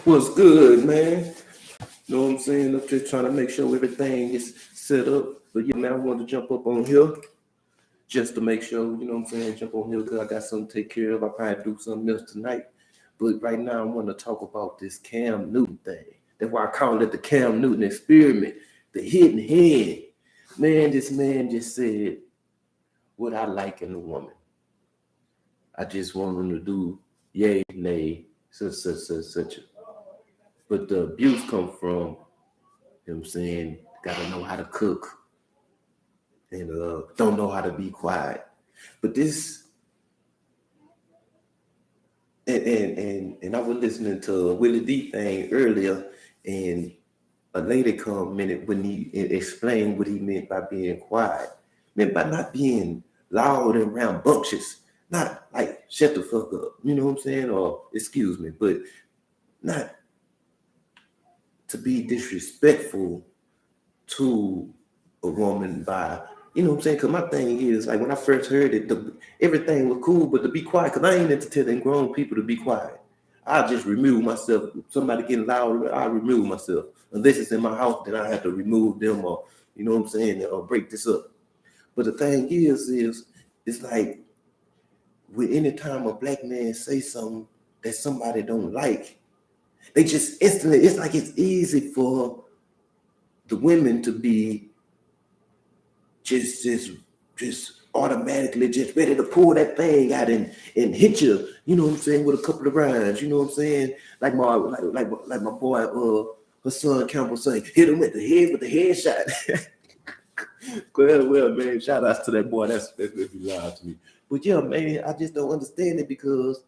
What's good, man? You know what I'm saying? I'm just trying to make sure everything is set up. But yeah, man, I wanted to jump up on here just to make sure, you know what I'm saying, jump on here because I got something to take care of. I probably do something else tonight. But right now, I want to talk about this Cam Newton thing. That's why I call it the Cam Newton experiment, the hidden hand. Man, this man just said what I like in a woman. I just want him to do yay, nay, such. But the abuse come from him saying, gotta know how to cook and don't know how to be quiet. But this and I was listening to Willie D thing earlier, and a lady commented when he explained what he meant by being quiet. Meant by not being loud and rambunctious, not like shut the fuck up, you know what I'm saying? Or excuse me, but not to be disrespectful to a woman by, you know what I'm saying? Because my thing is, like, when I first heard it, everything was cool, but to be quiet, because I ain't into telling grown people to be quiet. I just remove myself. If somebody getting loud, I remove myself. Unless it's in my house, then I have to remove them or, you know what I'm saying, or break this up. But the thing is it's like, with any time a black man say something that somebody don't like, they just instantly, it's like it's easy for the women to be just automatically just ready to pull that thing out and hit you know what I'm saying, with a couple of rhymes, you know what I'm saying? Like my boy, her son Campbell say, hit him with the headshot. well, man, shout outs to that boy. That's if he lied to me. But yeah, man, I just don't understand it because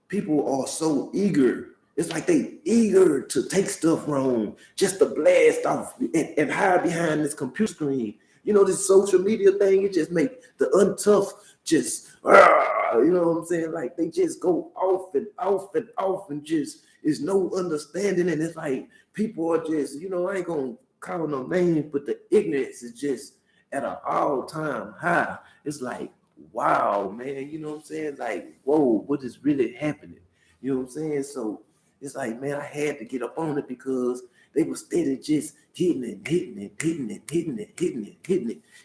people are so eager. It's like they eager to take stuff wrong, just to blast off and hide behind this computer screen. You know, this social media thing, it just make the untough just, you know what I'm saying? Like they just go off and off and off and just is no understanding. And it's like people are just, you know, I ain't gonna call no names, but the ignorance is just at an all-time high. It's like, wow, man, you know what I'm saying? Like, whoa, what is really happening? You know what I'm saying? So it's like, man, I had to get up on it because they were steady just hitting it.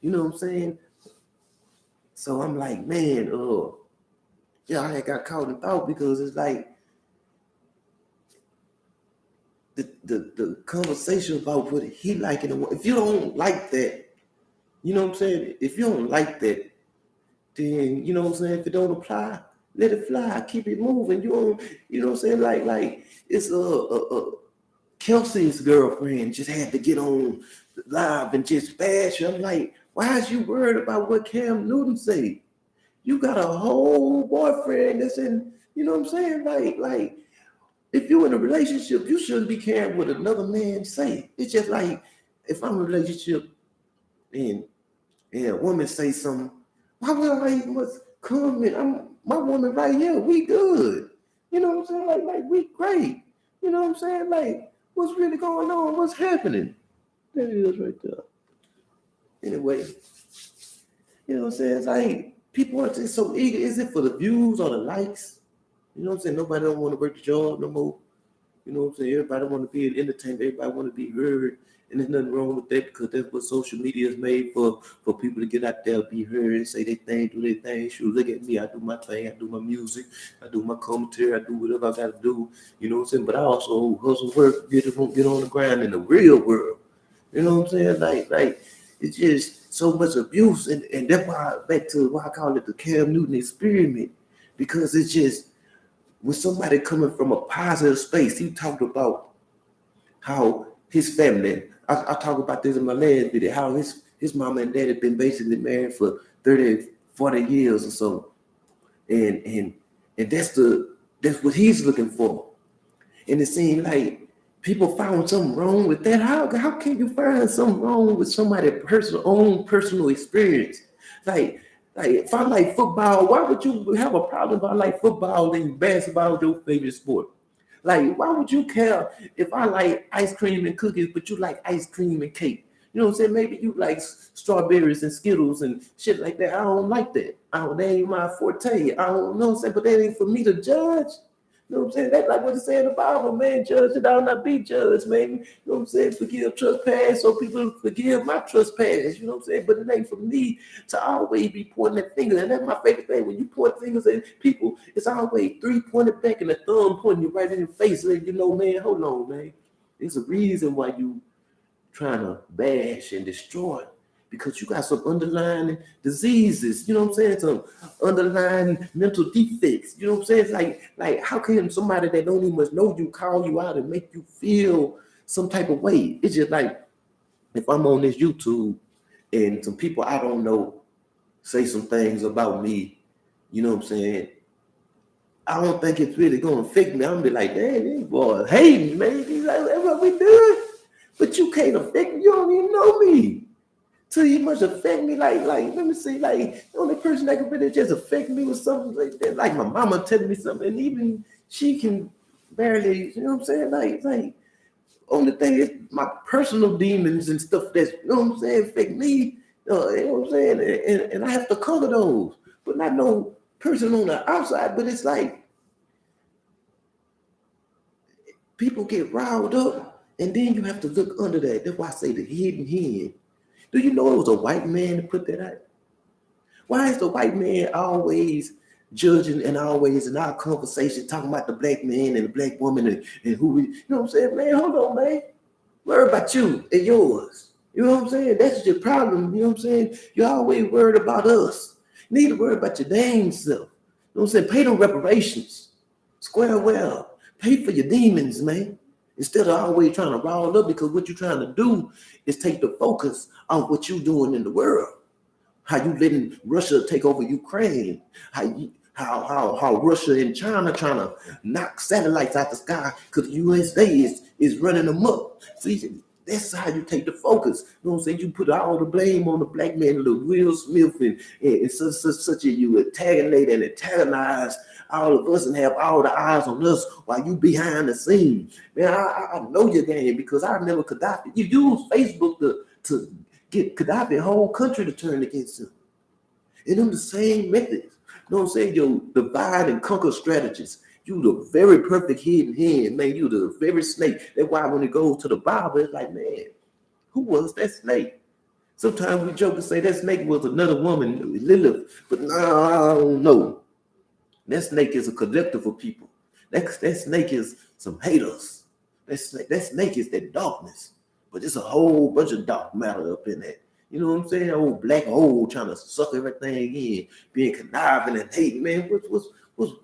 You know what I'm saying? So I'm like, man, yeah, I had got caught in thought because it's like the conversation about what he like in a if you don't like that, you know what I'm saying? If you don't like that, then you know what I'm saying, if it don't apply, let it fly, keep it moving. You don't, you know what I'm saying? Like it's Kelsey's girlfriend just had to get on live and just bash her. I'm like, why is you worried about what Cam Newton say? You got a whole boyfriend that's in, you know what I'm saying? Like if you're in a relationship, you shouldn't be caring what another man say. It's just like if I'm in a relationship and a woman say something, why would I even what's coming? I'm my woman right here. We good. You know what I'm saying? Like we great. You know what I'm saying? Like what's really going on? What's happening? There it is right there. Anyway, you know what I'm saying? It's like people are just so eager. Is it for the views or the likes? You know what I'm saying? Nobody don't want to work the job no more. You know what I'm saying? Everybody want to be entertained. Everybody want to be heard. And there's nothing wrong with that because that's what social media is made for people to get out there, be heard, and say their thing, do their thing. Shoot, look at me. I do my thing. I do my music. I do my commentary. I do whatever I got to do. You know what I'm saying? But I also hustle work, get on the ground in the real world. You know what I'm saying? Like it's just so much abuse. And that's why back to why I call it the Cam Newton experiment. Because it's just when somebody coming from a positive space, he talked about how his family, I talked about this in my last video, how his mama and daddy been basically married for 30, 40 years or so. And that's what he's looking for. And it seemed like people found something wrong with that. How can you find something wrong with somebody's personal experience? Like if I like football, why would you have a problem if I like football and basketball is your favorite sport? Like, why would you care if I like ice cream and cookies, but you like ice cream and cake? You know what I'm saying? Maybe you like strawberries and Skittles and shit like that. I don't like that. That ain't my forte. I don't know what I'm saying, but that ain't for me to judge. You know what I'm saying? That's like what it says in the Bible, man. Judge it, I'll not be judged, man. You know what I'm saying? Forgive trespass, so people forgive my trespass. You know what I'm saying? But it ain't for me to always be pointing that finger. And that's my favorite thing. When you point fingers at people, it's always 3 pointed back and the thumb pointing you right in your face. And you know, man, hold on, man. There's a reason why you trying to bash and destroy, because you got some underlying diseases, you know what I'm saying? Some underlying mental defects, you know what I'm saying? It's like how can somebody that don't even much know you call you out and make you feel some type of way? It's just like if I'm on this YouTube and some people I don't know say some things about me, you know what I'm saying? I don't think it's really gonna affect me. I'm gonna be like, damn, these boys hate me, man. He's like, that's what we do. But you can't affect me. You don't even know me. So you must affect me like, let me see, like the only person that can really just affect me with something like that, like my mama telling me something, and even she can barely, you know what I'm saying? Like only thing is my personal demons and stuff that's, you know what I'm saying, affect me, you know what I'm saying? And I have to cover those, but not no person on the outside. But it's like people get riled up, and then you have to look under that. That's why I say the hidden hand. Do you know it was a white man that put that out? Why is the white man always judging and always in our conversation talking about the black man and the black woman and who we, you know what I'm saying? Man, hold on, man. Worry about you and yours. You know what I'm saying? That's your problem. You know what I'm saying? You're always worried about us. You need to worry about your dang self. You know what I'm saying? Pay them reparations. Square well. Pay for your demons, man. Instead of always trying to rile up, because what you're trying to do is take the focus on what you're doing in the world. How you letting Russia take over Ukraine? How Russia and China trying to knock satellites out the sky because the USA is running them up. See, that's how you take the focus. You know what I'm saying? You put all the blame on the black man, little Will Smith, and such a you antagonize all of us and have all the eyes on us while you behind the scenes. Man, I know your game, because I remember Gaddafi. You use Facebook to get Gaddafi whole country to turn against him. And them the same methods. You know what I'm saying? Your divide and conquer strategies. You the very perfect hidden hand, man. You the very snake. That's why when it goes to the Bible, it's like, man, who was that snake? Sometimes we joke and say that snake was another woman, Lilith. But no, I don't know. That snake is a collective of people. That snake is some haters. That snake is that darkness. But it's a whole bunch of dark matter up in there. You know what I'm saying? Old black hole trying to suck everything in, being conniving and hating, man. What's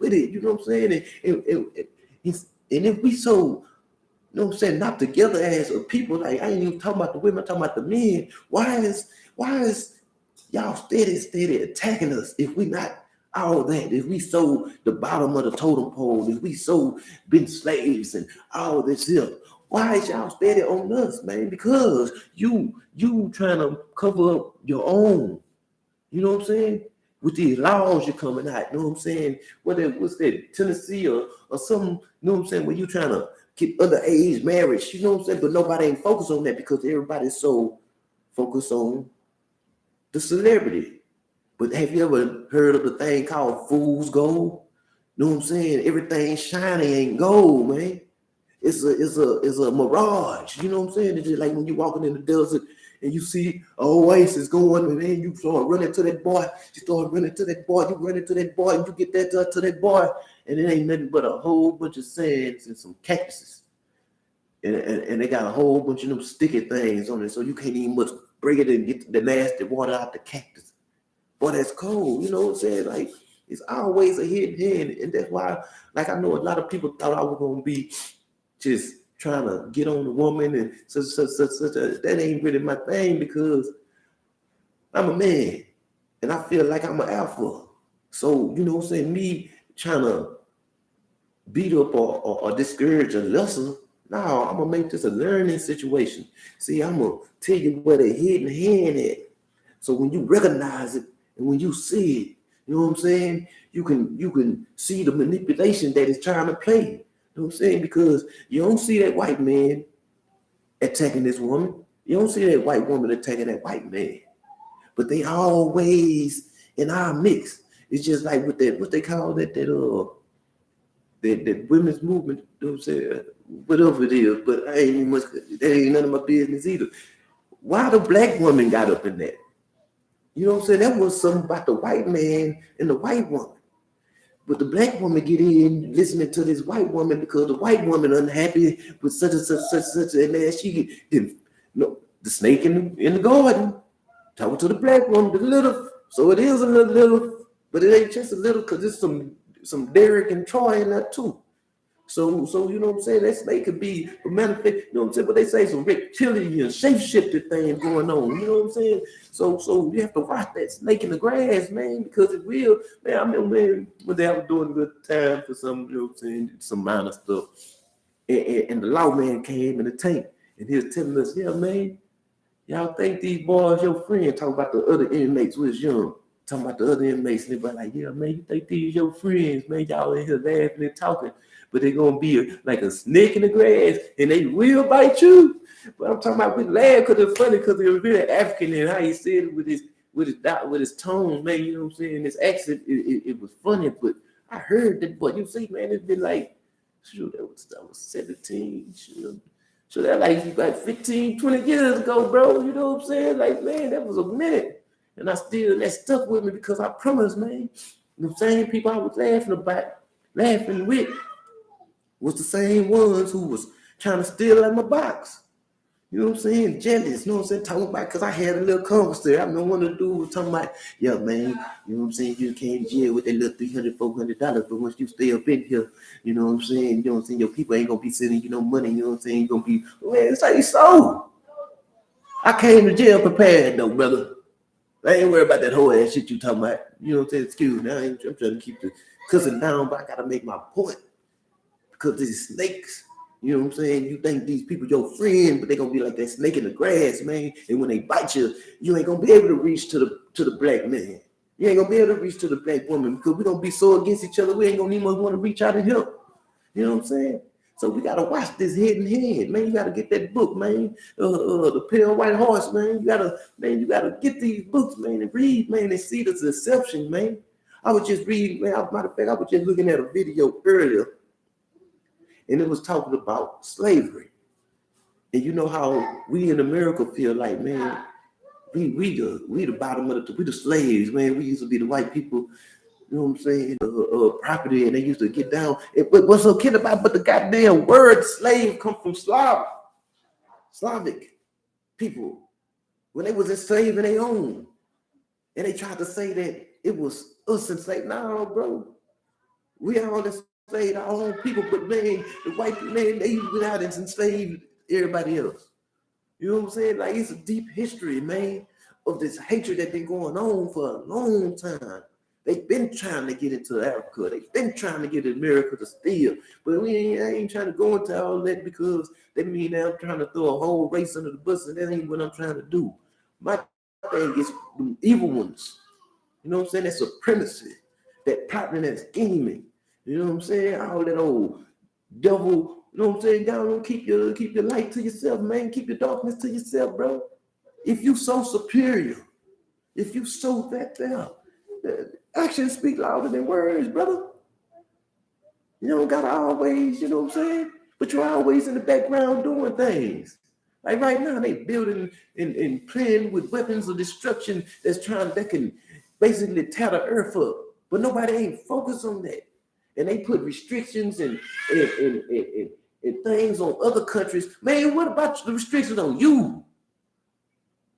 with it? You know what I'm saying? And if we so, you know what I'm saying, not together as a people, like I ain't even talking about the women, I'm talking about the men. Why is y'all steady attacking us if we not all that? If we so the bottom of the totem pole, if we so been slaves and all this here, why is y'all steady on us, man? Because you trying to cover up your own, you know what I'm saying? With these laws you're coming out, you know what I'm saying? What's that, Tennessee or something, you know what I'm saying? Where you trying to get underage marriage, you know what I'm saying? But nobody ain't focused on that because everybody's so focused on the celebrity. But have you ever heard of the thing called fool's gold? You know what I'm saying? Everything shiny ain't gold, man. It's a mirage. You know what I'm saying? It's just like when you're walking in the desert and you see oasis going, and then you start running to that boy. You start running to that boy. You run into that boy, and you get that to that boy, and it ain't nothing but a whole bunch of sands and some cactuses, and they got a whole bunch of them sticky things on it, so you can't even much break it and get the nasty water out the cactus. Boy, that's cold. You know what I'm saying? Like, it's always a hidden hand, and that's why, like, I know a lot of people thought I was gonna be just trying to get on the woman and such. That ain't really my thing, because I'm a man and I feel like I'm an alpha. So, you know what I'm saying? Me trying to beat up or discourage a lesson. No, I'm gonna make this a learning situation. See, I'm gonna tell you where the hidden hand at. So when you recognize it and when you see it, you know what I'm saying? You can see the manipulation that it's trying to play. You know what I'm saying? Because you don't see that white man attacking this woman. You don't see that white woman attacking that white man. But they always in our mix. It's just like with that, what they call that that women's movement, you know what I'm saying, whatever it is, but that ain't none of my business either. Why the black woman got up in that? You know what I'm saying? That was something about the white man and the white woman. But the black woman get in listening to this white woman because the white woman unhappy with such and such, and then she get the snake in the garden talking to the black woman, the little. So it is a little, but it ain't just a little because there's some Derek and Troy in that too. So you know what I'm saying? That snake could be a manifest, you know what I'm saying? But they say some reptilian, shape-shifted things going on, you know what I'm saying? So you have to watch that snake in the grass, man, because it will, man. I remember when they were doing a good time for some, you know what I'm saying, some minor stuff. And the lawman came in the tank and he was telling us, yeah, man, y'all think these boys your friends, talking about the other inmates who was young. Talking about the other inmates, and they be like, yeah, man, you think these your friends, man, y'all in here laughing and talking, but they're gonna be like a snake in the grass, and they will bite you. But I'm talking about we laugh because it's funny, because it was really African and how he said it with his tone, man. You know what I'm saying? His accent, it was funny. But I heard that, but you see, man, it's been like, shoot, that was 17, shoot. So that like 15, 20 years ago, bro. You know what I'm saying? Like, man, that was a minute. And that stuck with me because I promise, man, the same people I was laughing with, was the same ones who was trying to steal out my box. You know what I'm saying? Jealous, you know what I'm saying? Talking about, because I had a little conversation. I know one of the dudes was talking about, yeah, man, you know what I'm saying? You came to jail with that little $300, $400, but once you stay up in here, you know what I'm saying? You know what I'm saying? Your people ain't going to be sending you no money, you know what I'm saying? You're going to be, man, it's like so. I came to jail prepared, though, brother. I ain't worried about that whole ass shit you talking about. You know what I'm saying? Excuse me. I'm trying to keep the cussing down, but I gotta make my point. Because these snakes, you know what I'm saying? You think these people your friend, but they gonna be like that snake in the grass, man. And when they bite you, you ain't gonna be able to reach to the black man. You ain't gonna be able to reach to the black woman because we gonna be so against each other. We ain't gonna even want to reach out and help. You know what I'm saying? So we gotta watch this Hidden Hand, man. You gotta get that book, man. The Pale White Horse, man. You gotta get these books, man, and read, man, and see the deception, man. I was just reading, man. Matter of fact, I was just looking at a video earlier, and it was talking about slavery. And you know how we in America feel like, man, we the bottom of we the slaves, man. We used to be the white people. You know what I'm saying? Property, and they used to get down. But what's so kid about? But the goddamn word slave come from Slavic people when they was enslaved in their own, and they tried to say that it was us enslaved. No, bro, we all enslaved our own people. But man, the white people, man, they went out and enslaved everybody else. You know what I'm saying? Like, it's a deep history, man, of this hatred that been going on for a long time. They've been trying to get into Africa. They've been trying to get America to steal. But I ain't trying to go into all that because they mean now I'm trying to throw a whole race under the bus, and that ain't what I'm trying to do. My thing is the evil ones. You know what I'm saying? That supremacy, that plotting and scheming. You know what I'm saying? All that old devil, you know what I'm saying? Y'all keep your light to yourself, man. Keep your darkness to yourself, bro. If you so superior, if you so that there, actions speak louder than words, brother. You don't gotta always, you know what I'm saying? But you're always in the background doing things. Like right now, they building and playing with weapons of destruction that can basically tear the earth up. But nobody ain't focused on that. And they put restrictions and things on other countries. Man, what about the restrictions on you?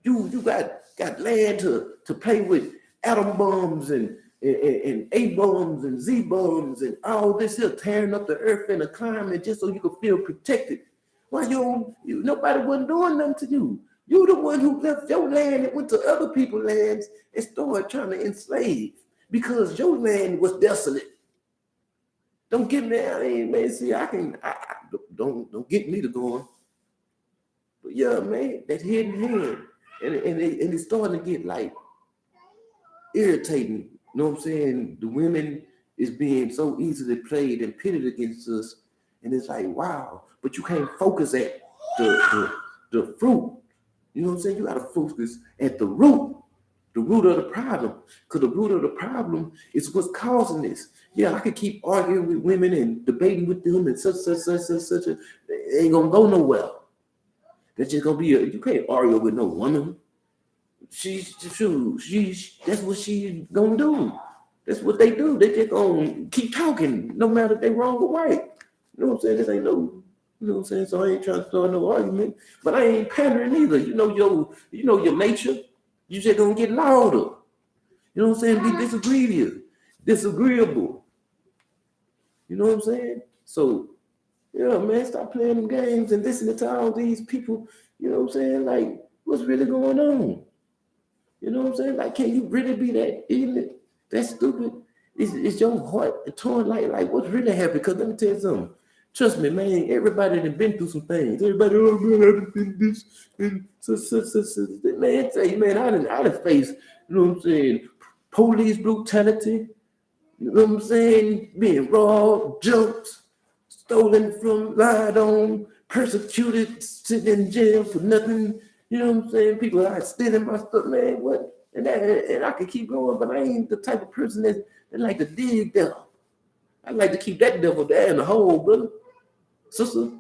You got land to play with atom bombs and A bombs and Z bombs and all this here tearing up the earth and the climate just so you can feel protected. Why nobody wasn't doing nothing to you? You the one who left your land and went to other people's lands and started trying to enslave because your land was desolate. Don't get me out here, man. See, don't get me to going. But yeah, man, that hidden hand. And it's starting to get like irritating. You know what I'm saying? The women is being so easily played and pitted against us. And it's like, wow, but you can't focus at the fruit. You know what I'm saying? You gotta focus at the root. The root of the problem. Because the root of the problem is what's causing this. Yeah, I could keep arguing with women and debating with them and such. It ain't gonna go nowhere. That's just gonna be you can't argue with no woman. That's what she's gonna do. That's what they do. They just gonna keep talking, no matter if they wrong or right. You know what I'm saying? This ain't no, you know what I'm saying? So I ain't trying to start no argument, but I ain't pandering either. You know your nature. You just gonna get louder. You know what I'm saying? Be disagreeable. You know what I'm saying? So yeah, man, stop playing them games and listening to all these people. You know what I'm saying? Like, what's really going on? You know what I'm saying? Like, can you really be that ignorant, that stupid? Is your heart torn like what's really happening? Because let me tell you something. Trust me, man, everybody that been through some things. Everybody, oh man, I've been this and so. Man, tell you, man, I done faced, you know what I'm saying, police brutality, you know what I'm saying, being robbed, jumped, stolen from, lied on, persecuted, sitting in jail for nothing. You know what I'm saying? People are stealing my stuff, man. What? And I can keep going, but I ain't the type of person that like to dig devil. I like to keep that devil there in the hole, brother, sister.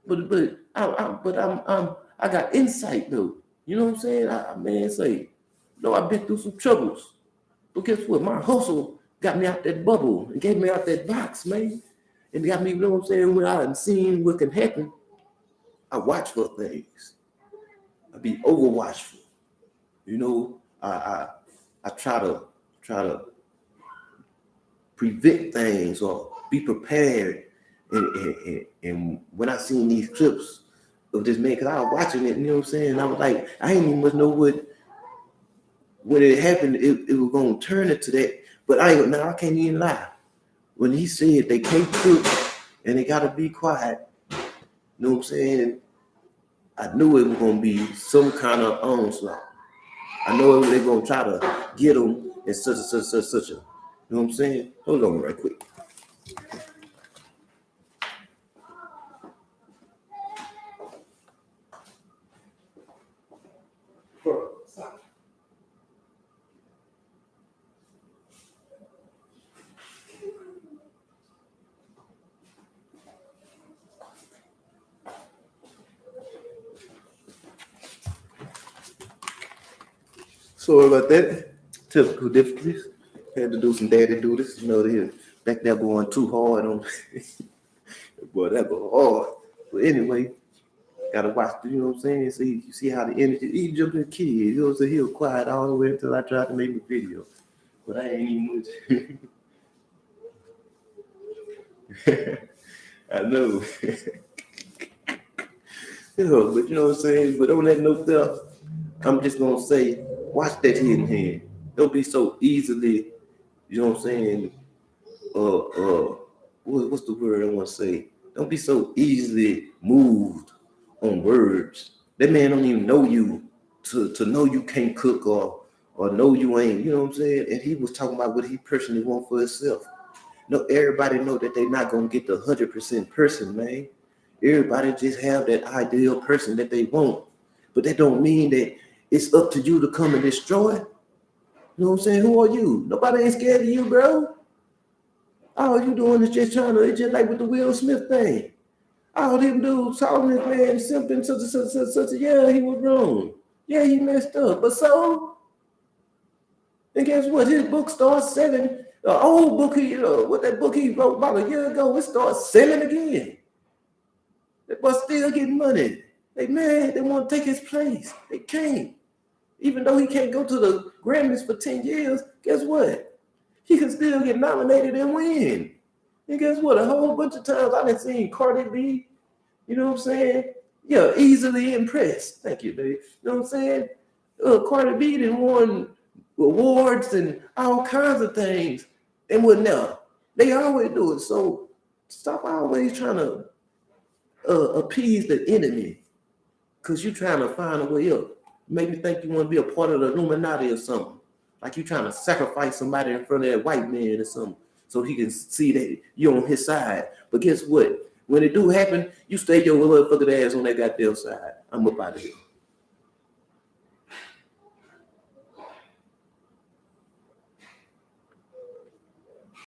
But I got insight though. You know what I'm saying? I've been through some troubles. But guess what? My hustle got me out that bubble and gave me out that box, man. And got me, you know what I'm saying, when I've seen what can happen, I watch for things. I be overwatchful. You know, I try to prevent things or be prepared. And when I seen these clips of this man, because I was watching it, you know what I'm saying? I was like, I didn't even much know what when it happened, it was gonna turn into that. But I can't even lie. When he said they can't cook and they gotta be quiet, you know what I'm saying? I knew it was gonna be some kind of onslaught. I know they were gonna try to get them and such. You know what I'm saying? Hold on right quick. Sorry about that. Typical difficulties. Had to do some daddy duties. You know, they back there going too hard on. Boy, that go hard. But anyway, gotta watch. You know what I'm saying? So you see how the energy. He jumping kid. You know, so he was quiet all the way until I tried to make a video. But I ain't even much. I know. But you know what I'm saying? But on that note there, I'm just gonna say, watch that hidden hand. Don't be so easily, you know what I'm saying? What's the word I want to say? Don't be so easily moved on words. That man don't even know you to know you can't cook or know you ain't, you know what I'm saying? And he was talking about what he personally want for himself. No, everybody know that they're not gonna get the 100% person, man. Everybody just have that ideal person that they want, but that don't mean that it's up to you to come and destroy it. You know what I'm saying? Who are you? Nobody ain't scared of you, bro. All you doing is just it's just like with the Will Smith thing. All them dudes talking this man something, such. Yeah, he was wrong. Yeah, he messed up. But so, and guess what? His book starts selling. The old book, what that book he wrote about a year ago, it starts selling again. But still getting money. They mad. They want to take his place. They can't. Even though he can't go to the Grammys for 10 years, guess what? He can still get nominated and win. And guess what? A whole bunch of times I done seen Cardi B, you know what I'm saying? Yeah, easily impressed. Thank you, babe. You know what I'm saying? Cardi B done won awards and all kinds of things. And what now? They always do it. So stop always trying to appease the enemy because you're trying to find a way up. Make me think you want to be a part of the Illuminati or something. Like you trying to sacrifice somebody in front of that white man or something so he can see that you're on his side. But guess what? When it do happen, you stay your motherfucking ass on that goddamn side. I'm up out of here.